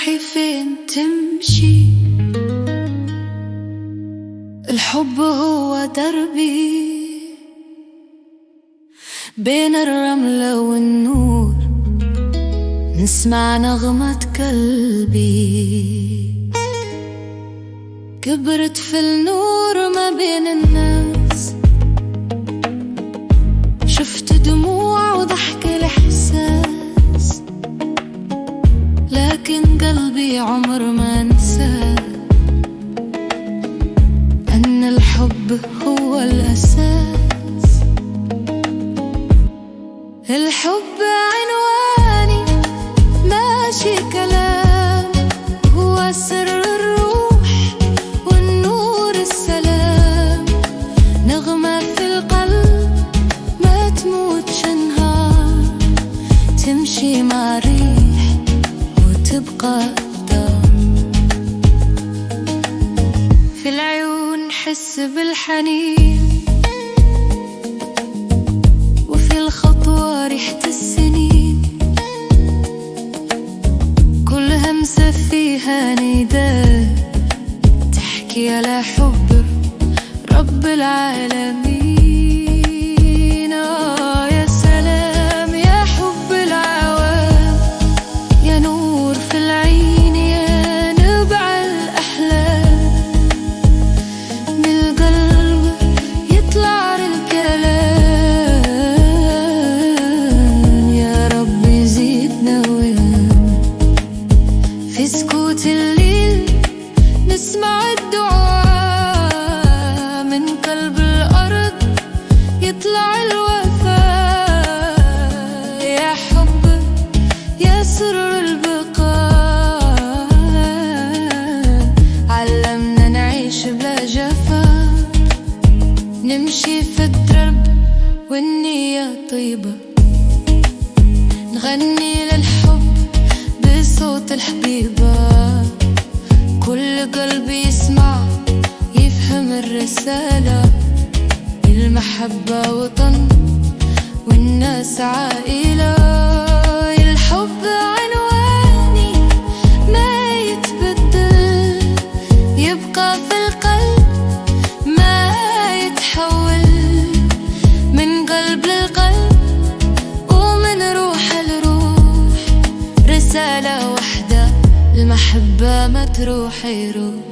روحي فين تمشي، الحب هو دربي بين الرملة والنور، نسمع نغمة قلبي. كبرت في النور ما بين الناس، شفت دموع وضحك الإحساس، لكن قلبي عمر ما نسى أن الحب هو الأساس. الحب عنواني ماشي كلام، هو سر الروح والنور السلام، نغمة في القلب ما تموتش نهار، تمشي مع ريح وتبقى قدام. في العيون نحس بالحنين، وفي الخطوة ريحة السنين، كل همسة فيها نداء تحكي على حب رب العالمين. يا سلام يا حب العوام، يا نور في العين، يا نبع الأحلام، من القلب يطلع الكلام. يا رب يزيدنا ويانا في سكوت الليل، نسمع الدعاء من قلب الأرض يطلع الوفاء. يا حب يا سر البقاء، علمنا نعيش بلا جفا، نمشي في الدرب والنية طيبة، نغني للحب بصوت الحبيبة، كل قلب يسمع يفهم الرسالة. المحبة وطن والناس عائلة، الحب عنواني ما يتبدل، يبقى في القلب ما يتحول، من قلب للقلب ومن روح لروح، رسالة واحدة المحبة ما تروح يروح.